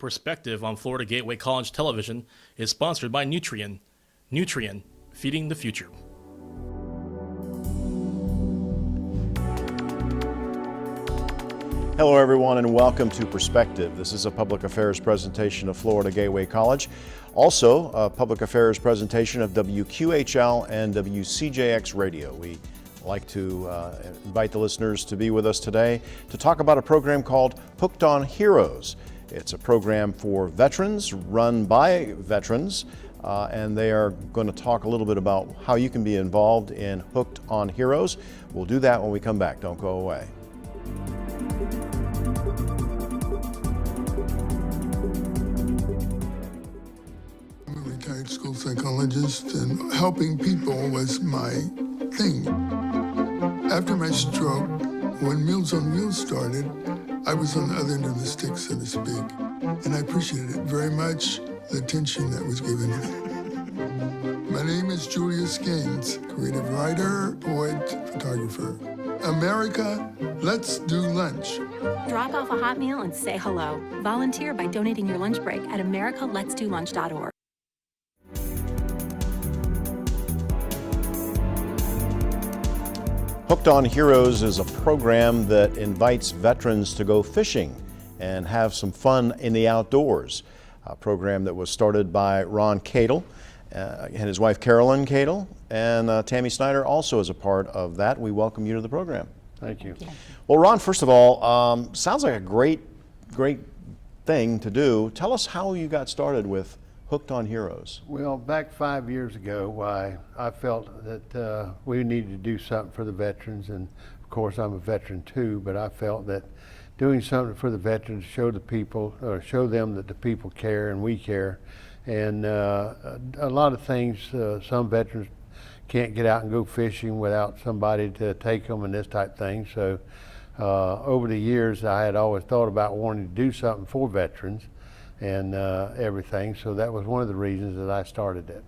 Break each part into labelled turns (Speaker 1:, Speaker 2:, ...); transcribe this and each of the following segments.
Speaker 1: Perspective on Florida Gateway College Television is sponsored by Nutrien. Nutrien, feeding the future.
Speaker 2: Hello everyone and welcome to Perspective. This is a public affairs presentation of Florida Gateway College. Also a public affairs presentation of WQHL and WCJX Radio. We like to invite the listeners to be with us today to talk about a program called Hooked on Heroes. It's a program for veterans, run by veterans, and they are going to talk a little bit about how you can be involved in Hooked on Heroes. We'll do that when we come back. Don't go away.
Speaker 3: I'm a retired school psychologist, and helping people was my thing. After my stroke, when Meals on Wheels started, I was on the other end of the stick, so to speak, and I appreciated it very much, the attention that was given. My name is Julius Gaines, creative writer, poet, photographer. America, let's do lunch.
Speaker 4: Drop off a hot meal and say hello. Volunteer by donating your lunch break at americaletsdolunch.org.
Speaker 2: Hooked on Heroes is a program that invites veterans to go fishing and have some fun in the outdoors. A program that was started by Ron Cadle and his wife Carolyn Cadle, and Tammy Snyder also is a part of that. We welcome you to the program.
Speaker 5: Thank you.
Speaker 2: Well, Ron, first of all, sounds like a great thing to do. Tell us how you got started with Hooked on Heroes.
Speaker 5: Well, back 5 years ago, I felt that we needed to do something for the veterans, and of course I'm a veteran too, but I felt that doing something for the veterans, show them that the people care and we care, and a lot of things, some veterans can't get out and go fishing without somebody to take them and this type of thing. So over the years I had always thought about wanting to do something for veterans and everything, so that was one of the reasons that I started it.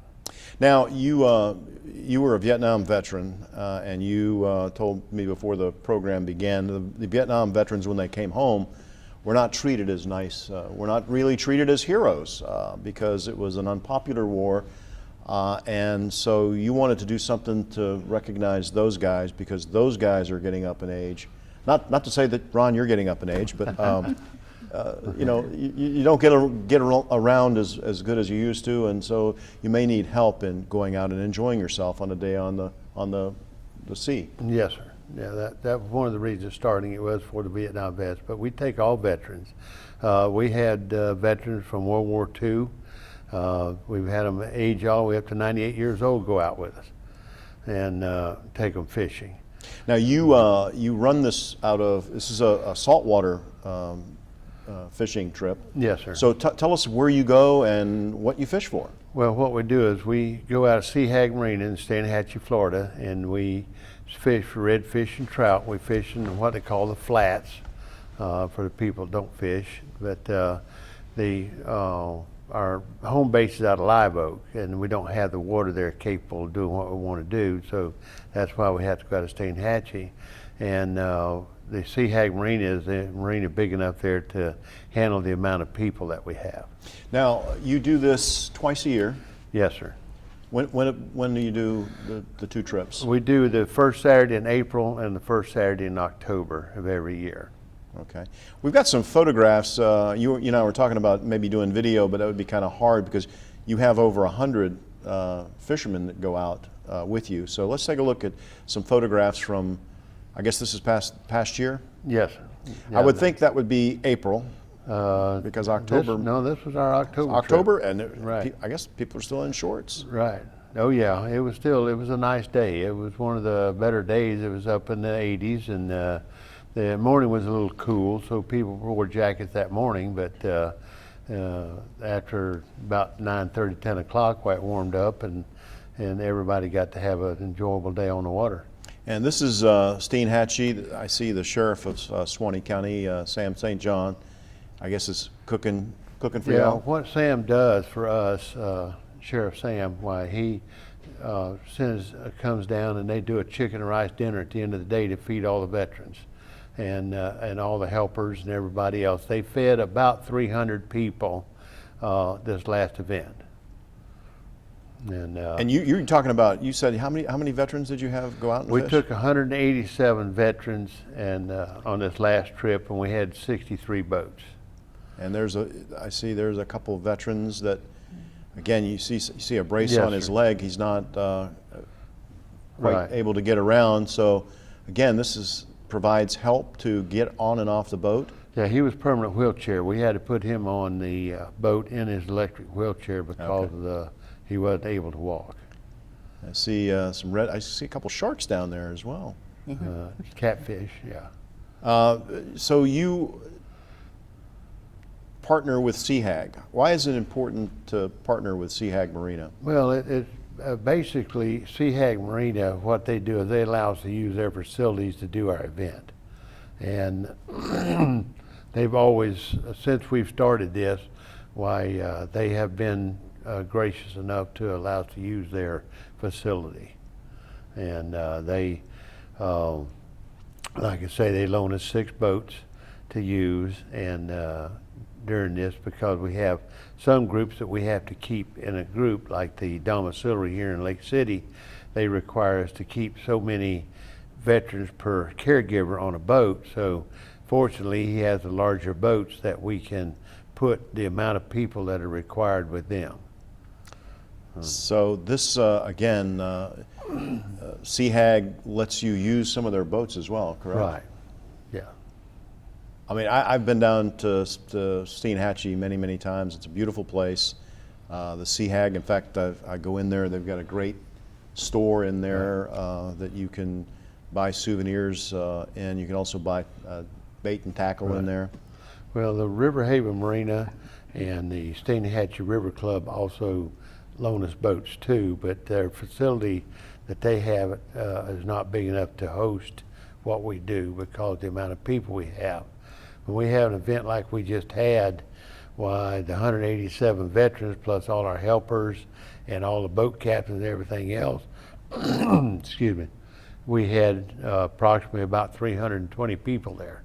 Speaker 2: Now, you were a Vietnam veteran, and you told me before the program began, the Vietnam veterans, when they came home, were not treated as nice, were not really treated as heroes, because it was an unpopular war, and so you wanted to do something to recognize those guys, because those guys are getting up in age. Not to say that, Ron, you're getting up in age, but you know, you don't get around as good as you used to, and so you may need help in going out and enjoying yourself on a day on the sea.
Speaker 5: Yes, sir. Yeah, that was one of the reasons starting it was for the Vietnam vets, but we take all veterans. We had veterans from World War II. We've had them age all the way up to 98 years old go out with us and take them fishing.
Speaker 2: Now you run this this is a saltwater fishing trip.
Speaker 5: Yes, sir.
Speaker 2: So tell us where you go and what you fish for.
Speaker 5: Well, what we do is we go out of Sea Hag Marina in Steinhatchee, Florida, and we fish for redfish and trout. We fish in what they call the flats for the people that don't fish. But our home base is out of Live Oak, and we don't have the water there capable of doing what we want to do. So that's why we have to go out of Steinhatchee. And the Sea Hag Marina is a marina big enough there to handle the amount of people that we have.
Speaker 2: Now, you do this twice a year.
Speaker 5: Yes, sir.
Speaker 2: When do you do the two trips?
Speaker 5: We do the first Saturday in April and the first Saturday in October of every year.
Speaker 2: Okay. We've got some photographs. You and I were talking about maybe doing video, but that would be kind of hard because you have over 100 fishermen that go out with you. So let's take a look at some photographs from, I guess this is past year?
Speaker 5: Yes. Yeah,
Speaker 2: I would think that would be April, because October.
Speaker 5: This was our October.
Speaker 2: October,
Speaker 5: trip.
Speaker 2: and
Speaker 5: right.
Speaker 2: I guess people are still in shorts.
Speaker 5: Right. Oh yeah, it was a nice day. It was one of the better days. It was up in the 80s, and the morning was a little cool, so people wore jackets that morning. But after about 9:30, 10 o'clock, it warmed up, and everybody got to have an enjoyable day on the water.
Speaker 2: And this is Steinhatchee. I see the sheriff of Suwannee County, Sam St. John. I guess is cooking for you.
Speaker 5: Yeah, what Sam does for us, Sheriff Sam, why he comes down and they do a chicken and rice dinner at the end of the day to feed all the veterans. and all the helpers and everybody else. They fed about 300 people this last event.
Speaker 2: And you're talking about, you said how many veterans did you have go out and
Speaker 5: We
Speaker 2: fish?
Speaker 5: took 187 veterans and on this last trip, and we had 63 boats.
Speaker 2: And I see there's a couple of veterans that, again, you see a brace
Speaker 5: Yes,
Speaker 2: on his
Speaker 5: sir.
Speaker 2: leg. He's not quite
Speaker 5: Right.
Speaker 2: able to get around. So, again, this provides help to get on and off the boat.
Speaker 5: Yeah, he was permanent wheelchair. We had to put him on the boat in his electric wheelchair because
Speaker 2: Okay.
Speaker 5: he wasn't able to walk.
Speaker 2: I see I see a couple sharks down there as well.
Speaker 5: Catfish, yeah.
Speaker 2: So you partner with Seahag. Why is it important to partner with Seahag Marina?
Speaker 5: Well, it basically, Seahag Marina, what they do is they allow us to use their facilities to do our event. And they've always, since we've started this, they have been gracious enough to allow us to use their facility. And they, like I say, they loan us 6 boats to use and during this, because we have some groups that we have to keep in a group, like the domiciliary here in Lake City. They require us to keep so many veterans per caregiver on a boat. So fortunately, he has the larger boats that we can put the amount of people that are required with them.
Speaker 2: So this, again, Seahag lets you use some of their boats as well, correct?
Speaker 5: Right, yeah.
Speaker 2: I mean, I've been down to Steinhatchee many, many times. It's a beautiful place. The Seahag, in fact, I go in there. They've got a great store in there that you can buy souvenirs and you can also buy bait and tackle in there.
Speaker 5: Well, the River Haven Marina and the Steinhatchee River Club also loan us boats too, but their facility that they have is not big enough to host what we do because of the amount of people we have. When we have an event like we just had, why the 187 veterans plus all our helpers and all the boat captains and everything else, excuse me, we had approximately about 320 people there.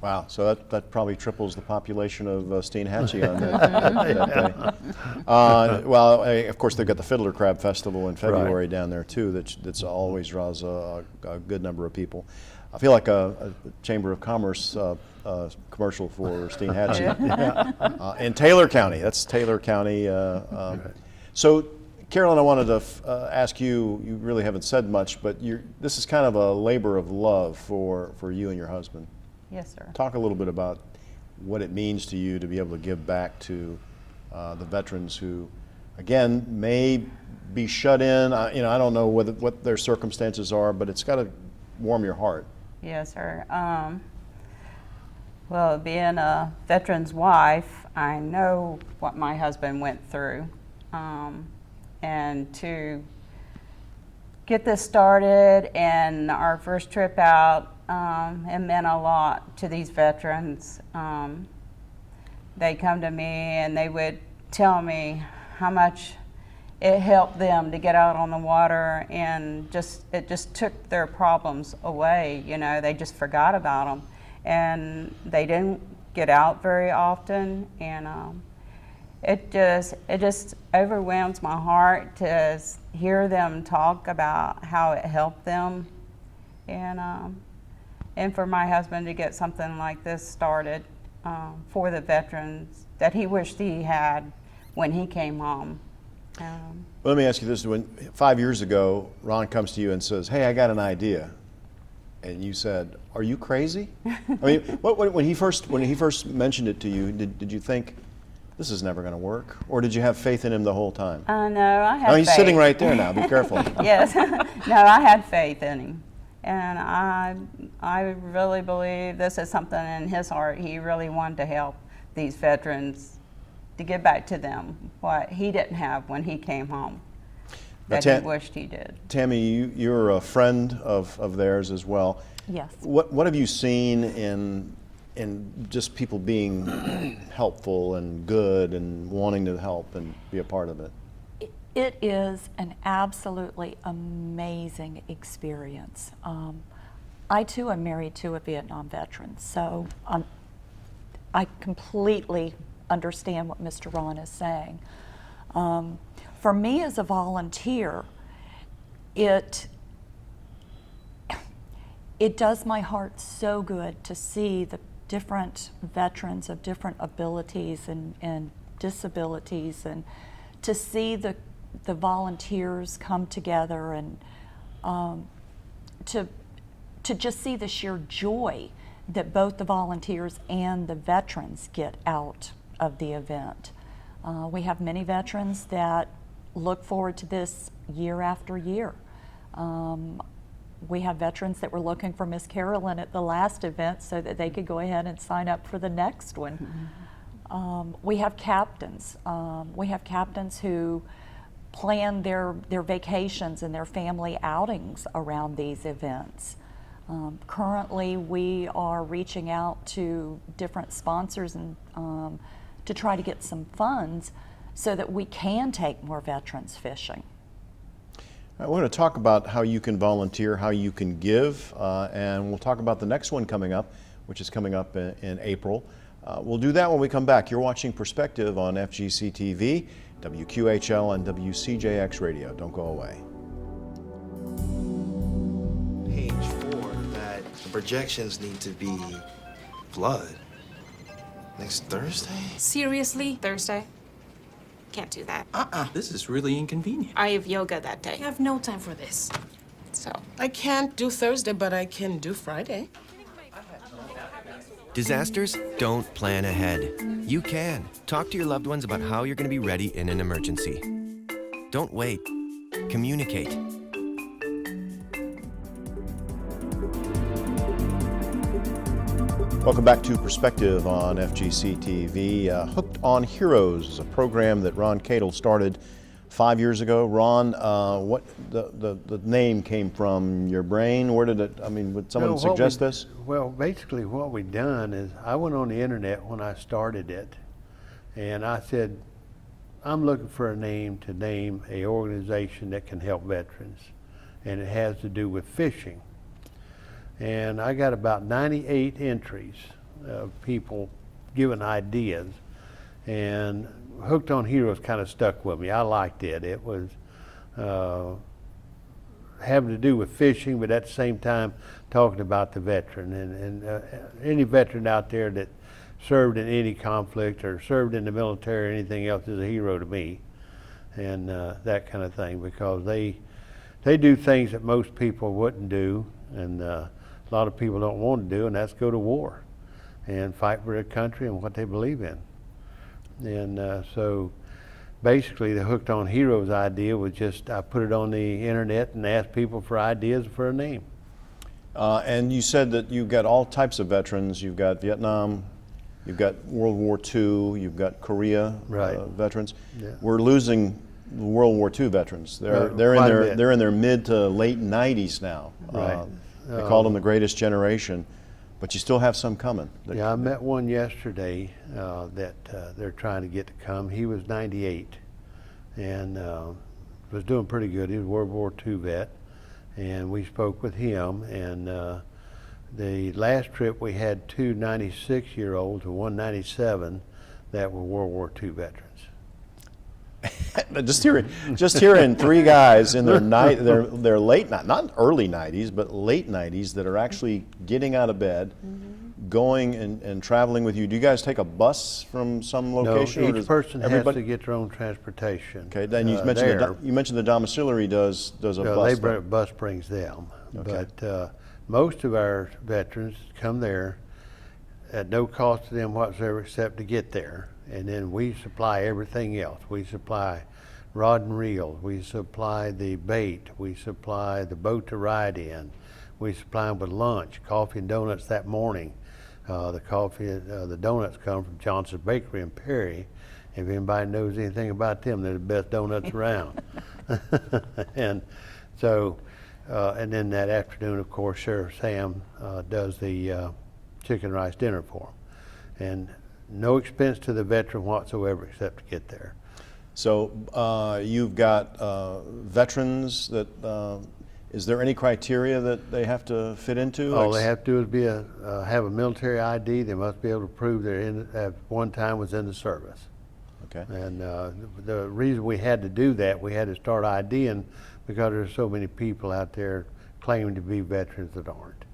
Speaker 2: Wow, so that probably triples the population of Steinhatchee on that day. Well, of course, they've got the Fiddler Crab Festival in February down there too. That's always draws a good number of people. I feel like a Chamber of Commerce commercial for Steinhatchee. In Taylor County, that's Taylor County. So, Carolyn, I wanted to ask you. You really haven't said much, but this is kind of a labor of love for you and your husband.
Speaker 6: Yes, sir.
Speaker 2: Talk a little bit about what it means to you to be able to give back to the veterans who, again, may be shut in. I don't know what their circumstances are, but it's got to warm your heart.
Speaker 6: Yes, sir. Well, being a veteran's wife, I know what my husband went through. And to get this started and our first trip out, it meant a lot to these veterans. They come to me and they would tell me how much it helped them to get out on the water, and it just took their problems away. They just forgot about them, and they didn't get out very often, and it just overwhelms my heart to hear them talk about how it helped them, and for my husband to get something like this started for the veterans that he wished he had when he came home.
Speaker 2: Let me ask you this: when 5 years ago, Ron comes to you and says, "Hey, I got an idea," and you said, "Are you crazy?" I mean, when he first mentioned it to you, did you think this is never going to work, or did you have faith in him the whole time?
Speaker 6: No, I had
Speaker 2: Oh, he's
Speaker 6: faith.
Speaker 2: sitting right there now. Be careful.
Speaker 6: Yes. No, I had faith in him. And I really believe this is something in his heart. He really wanted to help these veterans, to give back to them what he didn't have when he came home, that he wished he did.
Speaker 2: Tammy, you're a friend of theirs as well.
Speaker 7: Yes.
Speaker 2: What have you seen in just people being helpful and good and wanting to help and be a part of it?
Speaker 7: It is an absolutely amazing experience. I too am married to a Vietnam veteran, so I completely understand what Mr. Ron is saying. For me as a volunteer, it does my heart so good to see the different veterans of different abilities and disabilities, and to see the volunteers come together, and to just see the sheer joy that both the volunteers and the veterans get out of the event. We have many veterans that look forward to this year after year. We have veterans that were looking for Miss Carolyn at the last event so that they could go ahead and sign up for the next one. We have captains. We have captains who plan their vacations and their family outings around these events. Currently, we are reaching out to different sponsors and to try to get some funds so that we can take more veterans fishing.
Speaker 2: We're going to talk about how you can volunteer, how you can give, and we'll talk about the next one coming up, which is coming up in April. We'll do that when we come back. You're watching Perspective on FGC TV, WQHL, and WCJX Radio. Don't go away.
Speaker 8: Page 4, that the projections need to be blood. Next Thursday?
Speaker 9: Seriously? Thursday? Can't do that.
Speaker 10: This is really inconvenient.
Speaker 9: I have yoga that day. I have no time for this. So.
Speaker 11: I can't do Thursday, but I can do Friday.
Speaker 12: Disasters don't plan ahead. You can. Talk to your loved ones about how you're going to be ready in an emergency. Don't wait. Communicate.
Speaker 2: Welcome back to Perspective on FGC TV. Hooked on Heroes is a program that Ron Cadle started 5 years ago. Ron, what the name came from your brain? Where did it, I mean, would someone suggest this?
Speaker 5: Well, basically what we've done is I went on the internet when I started it, and I said, I'm looking for a name to name a organization that can help veterans, and it has to do with fishing. And I got about 98 entries of people giving ideas, and Hooked on Heroes kind of stuck with me. I liked it. It was having to do with fishing, but at the same time talking about the veteran. And any veteran out there that served in any conflict or served in the military or anything else is a hero to me, and that kind of thing, because they do things that most people wouldn't do, and a lot of people don't want to do, and that's go to war and fight for their country and what they believe in. And so basically the Hooked on Heroes idea was just, I put it on the internet and asked people for ideas for a name.
Speaker 2: And you said that you've got all types of veterans. You've got Vietnam, you've got World War II, you've got Korea veterans.
Speaker 5: Yeah.
Speaker 2: We're losing the World War II veterans. They're in their mid to late 90s now.
Speaker 5: Right.
Speaker 2: They called them the greatest generation, but you still have some coming.
Speaker 5: Yeah, I met one yesterday that they're trying to get to come. He was 98 and was doing pretty good. He was a World War II vet, and we spoke with him. And the last trip we had two 96-year-olds and one 97 that were World War II veterans.
Speaker 2: just hearing three guys in their late, not early 90s, but late 90s that are actually getting out of bed, going and traveling with you. Do you guys take a bus from some location?
Speaker 5: No, each person has to get their own transportation.
Speaker 2: Okay, then you mentioned the domiciliary does a bus.
Speaker 5: A bus brings them, okay. But most of our veterans come there at no cost to them whatsoever except to get there. And then we supply everything else. We supply rod and reel. We supply the bait. We supply the boat to ride in. We supply them with lunch, coffee and donuts that morning. The donuts come from Johnson's Bakery in Perry. If anybody knows anything about them, they're the best donuts around. And so, and then that afternoon, of course, Sheriff Sam does the chicken and rice dinner for them. And no expense to the veteran whatsoever except to get there.
Speaker 2: So you've got veterans that Is there any criteria that they have to fit into?
Speaker 5: All they have to do is be have a military ID. They must be able to prove they're at one time was in the service.
Speaker 2: Okay.
Speaker 5: And the reason we had to do that, we had to start IDing because there's so many people out there claiming to be veterans that aren't.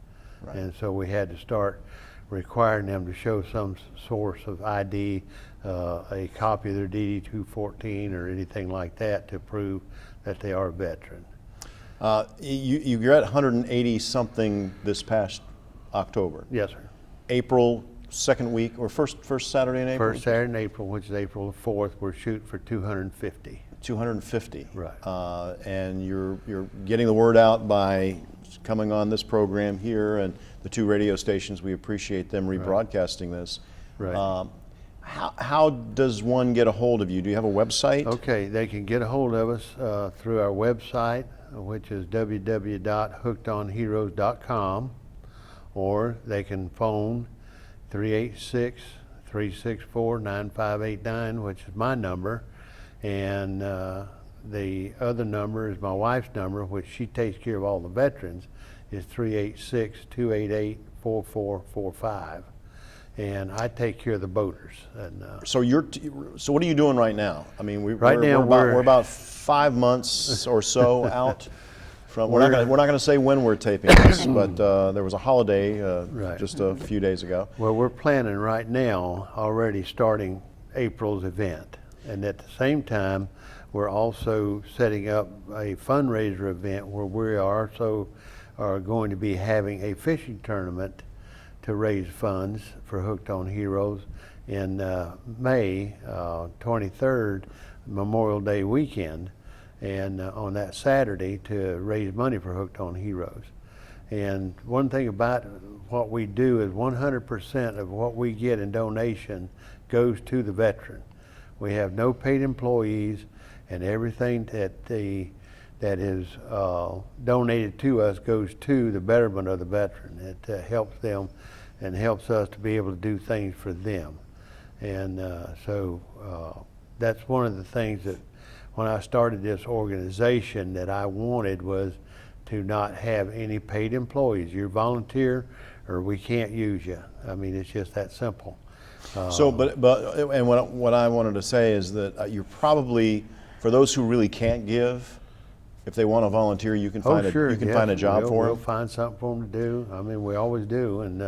Speaker 2: Right.
Speaker 5: And so we had to start requiring them to show some source of ID, a copy of their DD-214 or anything like that to prove that they are a veteran.
Speaker 2: You're at 180 something this past October.
Speaker 5: Yes, sir.
Speaker 2: April second week or first Saturday in April?
Speaker 5: First Saturday in April, which is April the 4th, we're shooting for 250.
Speaker 2: 250.
Speaker 5: Right.
Speaker 2: And you're getting the word out by coming on this program here and the 2 radio stations. We appreciate them rebroadcasting this.
Speaker 5: Right.
Speaker 2: How does one get a hold of you? Do you have a website?
Speaker 5: Okay, they can get a hold of us through our website, which is www.hookedonheroes.com, or they can phone 386-364-9589, which is my number, and the other number is my wife's number, which she takes care of all the veterans, is 386-288-4445. And I take care of the boaters. And
Speaker 2: so so what are you doing right now? I mean, we're about 5 months or so out from. We're not going to say when we're taping this, but there was a holiday just a few days ago.
Speaker 5: Well, we're planning right now already starting April's event, and at the same time, we're also setting up a fundraiser event where we are going to be having a fishing tournament to raise funds for Hooked on Heroes in May 23rd, Memorial Day weekend, and on that Saturday to raise money for Hooked on Heroes. And one thing about what we do is 100% of what we get in donation goes to the veteran. We have no paid employees, and everything that is donated to us goes to the betterment of the veteran. It helps them and helps us to be able to do things for them. And so that's one of the things that when I started this organization that I wanted was to not have any paid employees. You're volunteer or we can't use you. I mean, it's just that simple.
Speaker 2: And what I wanted to say is that you're probably, for those who really can't give, if they want to volunteer, you can find find a job for them.
Speaker 5: We'll find something for them to do. I mean, we always do, and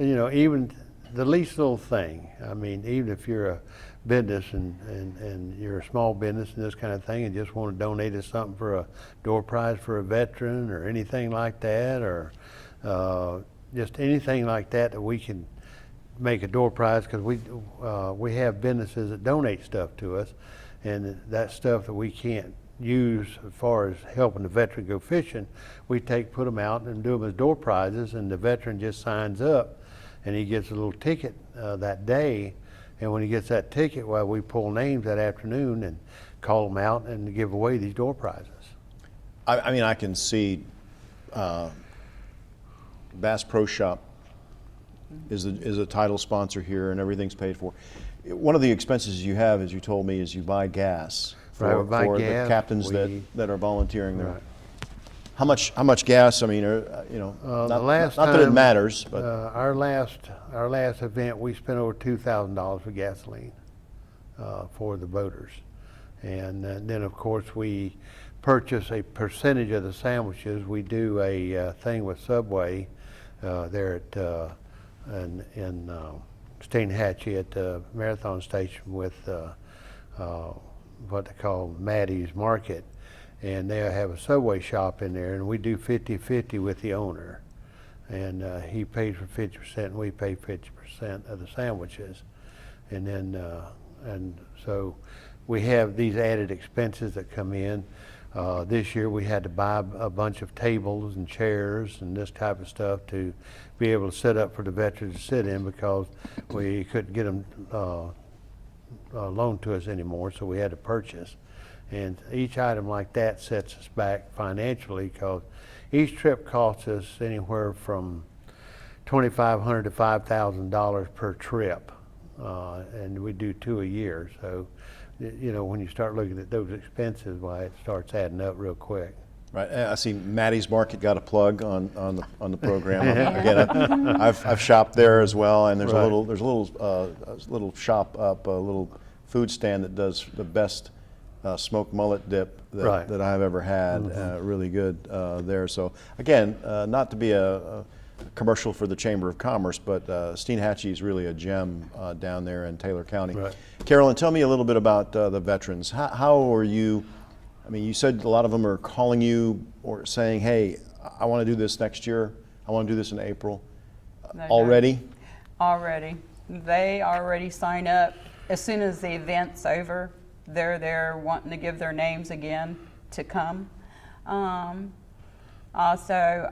Speaker 5: you know, even the least little thing. I mean, even if you're a business and you're a small business and this kind of thing, and just want to donate us something for a door prize for a veteran or anything like that, or just anything like that that we can make a door prize, because we have businesses that donate stuff to us, and that stuff that we can't use as far as helping the veteran go fishing, we put them out and do them as door prizes, and the veteran just signs up and he gets a little ticket that day, and when he gets that ticket, well, we pull names that afternoon and call them out and give away these door prizes.
Speaker 2: I mean, I can see Bass Pro Shop is a title sponsor here, and everything's paid for. One of the expenses you have, as you told me, is you buy gas for the captains that are volunteering there.
Speaker 5: Right.
Speaker 2: How much gas? I mean, you know, not that it matters, but
Speaker 5: our last event, we spent over $2,000 for gasoline for the boaters, and then of course we purchase a percentage of the sandwiches. We do a thing with Subway there at in Steinhatchee at the Marathon Station with what they call Maddie's Market, and they have a Subway shop in there, and we do 50-50 with the owner, and he pays for 50% and we pay 50% of the sandwiches, and then and so we have these added expenses that come in. This year we had to buy a bunch of tables and chairs and this type of stuff to be able to set up for the veterans to sit in, because we couldn't get them loaned to us anymore, so we had to purchase. And each item like that sets us back financially, because each trip costs us anywhere from $2,500 to $5,000 per trip, and we do 2 a year. So, you know, when you start looking at those expenses, why it starts adding up real quick.
Speaker 2: Right. I see Maddie's Market got a plug on the program. Again, I've shopped there as well, and there's
Speaker 5: Right.
Speaker 2: a little shop up, a little food stand that does the best smoked mullet dip that,
Speaker 5: Right.
Speaker 2: that I've ever had. Really good there. So again, not to be a commercial for the Chamber of Commerce, but Steinhatchee is really a gem down there in Taylor County.
Speaker 5: Right.
Speaker 2: Carolyn, tell me a little bit about the veterans. How are you? I mean, you said a lot of them are calling you or saying, "Hey, I want to do this next year. I want to do this in April."
Speaker 6: They
Speaker 2: Already?
Speaker 6: Already. They already sign up. As soon as the event's over, they're there wanting to give their names again to come. Also,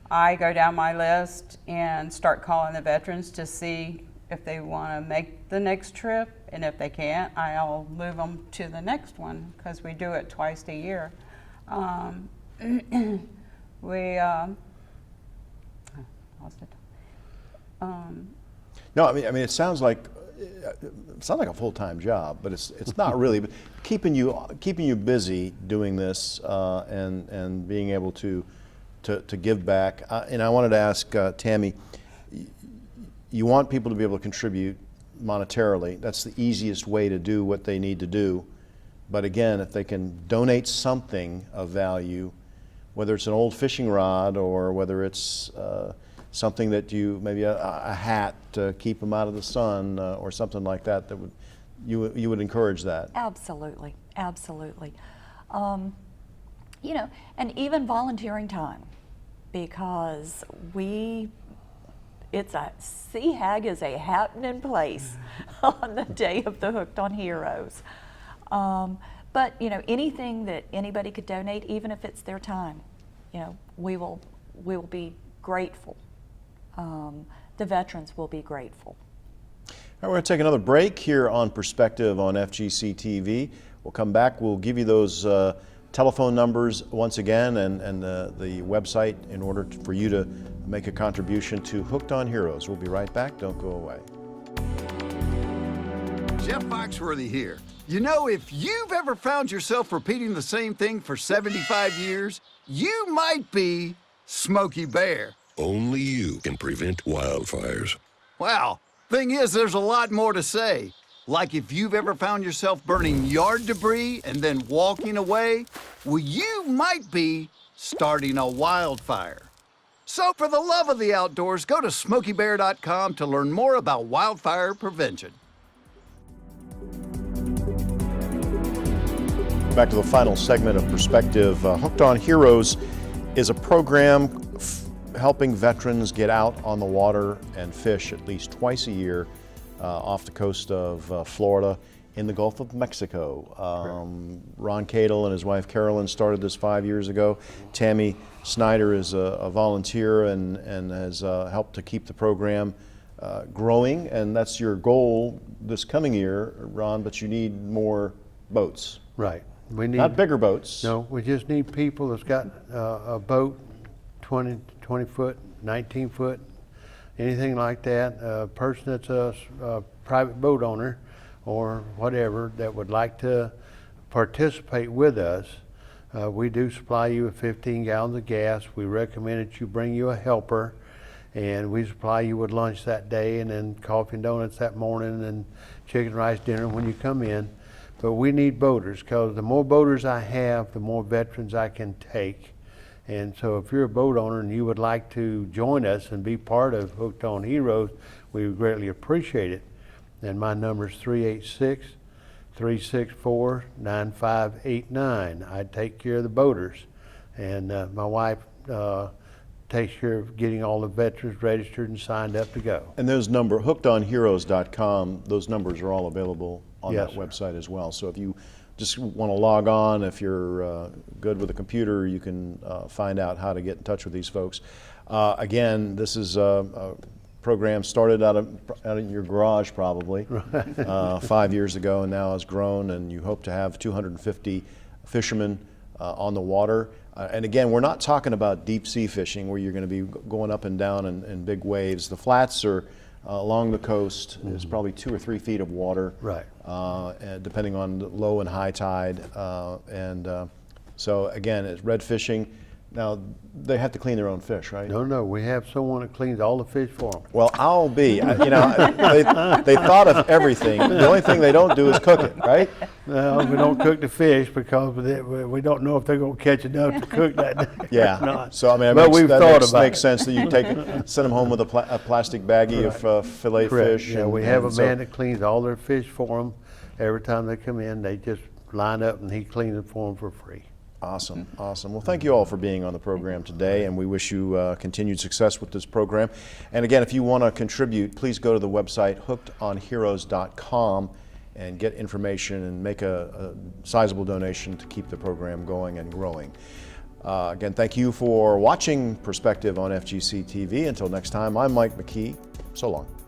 Speaker 6: I go down my list and start calling the veterans to see if they want to make the next trip, and if they can't, I'll move them to the next one because we do it twice a year. We lost it.
Speaker 2: No, I mean it sounds like a full-time job, but it's not really. But keeping you busy doing this and being able to give back. And I wanted to ask Tammy. You want people to be able to contribute monetarily. That's the easiest way to do what they need to do. But again, if they can donate something of value, whether it's an old fishing rod or whether it's something that maybe a hat to keep them out of the sun or something like that, you would encourage that.
Speaker 7: Absolutely, absolutely. And even volunteering time, because CHAG is a happening place on the day of the Hooked on Heroes. But anything that anybody could donate, even if it's their time, we will be grateful. The veterans will be grateful.
Speaker 2: All right, we're going to take another break here on Perspective on FGC TV. We'll come back. We'll give you those telephone numbers once again and the website in order for you to make a contribution to Hooked on Heroes. We'll be right back. Don't go away.
Speaker 13: Jeff Foxworthy here. You know, if you've ever found yourself repeating the same thing for 75 years, you might be Smokey Bear.
Speaker 14: Only you can prevent wildfires.
Speaker 13: Well, thing is, there's a lot more to say. Like if you've ever found yourself burning yard debris and then walking away, well, you might be starting a wildfire. So for the love of the outdoors, go to SmokeyBear.com to learn more about wildfire prevention.
Speaker 2: Back to the final segment of Perspective. Hooked on Heroes is a program helping veterans get out on the water and fish at least twice a year off the coast of Florida in the Gulf of Mexico. Ron Cadle and his wife Carolyn started this 5 years ago. Tammy Snyder is a volunteer and has helped to keep the program growing, and that's your goal this coming year, Ron, but you need more boats.
Speaker 5: Right. We need,
Speaker 2: not bigger boats.
Speaker 5: No, we just need people that's got a boat, 20 foot, 19 foot, anything like that. A person that's a private boat owner or whatever that would like to participate with us. We do supply you with 15 gallons of gas. We recommend that you bring you a helper, and we supply you with lunch that day and then coffee and donuts that morning and chicken rice dinner when you come in. But we need boaters, because the more boaters I have, the more veterans I can take. And so if you're a boat owner and you would like to join us and be part of Hooked on Heroes, we would greatly appreciate it. And my number is 386-364-9589. I take care of the boaters. And my wife takes care of getting all the veterans registered and signed up to go.
Speaker 2: And those hookedonheroes.com, those numbers are all available on
Speaker 5: Yes,
Speaker 2: that website as well. So if you just want to log on, if you're good with a computer, you can find out how to get in touch with these folks. Again, this is a program started out of your garage probably 5 years ago, and now has grown, and you hope to have 250 fishermen on the water. And again, we're not talking about deep sea fishing where you're going to be going up and down in big waves. The flats are along the coast. There's probably 2 or 3 feet of water,
Speaker 5: right?
Speaker 2: Depending on low and high tide, and So again, it's red fishing. Now, they have to clean their own fish, right?
Speaker 5: No, we have someone that cleans all the fish for them.
Speaker 2: Well, I'll be. They thought of everything. The only thing they don't do is cook it, right?
Speaker 5: No, we don't cook the fish because we don't know if they're going to catch enough to cook that day.
Speaker 2: Yeah.
Speaker 5: Or not.
Speaker 2: So I mean,
Speaker 5: But we've thought about
Speaker 2: makes
Speaker 5: it.
Speaker 2: sense that you send them home with a plastic baggie of fillet
Speaker 5: Correct.
Speaker 2: fish.
Speaker 5: Yeah, we have a man that cleans all their fish for them. Every time they come in, they just line up and he cleans it for them for free.
Speaker 2: Awesome, awesome. Well, thank you all for being on the program today, and we wish you continued success with this program. And again, if you want to contribute, please go to the website hookedonheroes.com and get information and make a sizable donation to keep the program going and growing. Again, thank you for watching Perspective on FGC TV. Until next time, I'm Mike McKee. So long.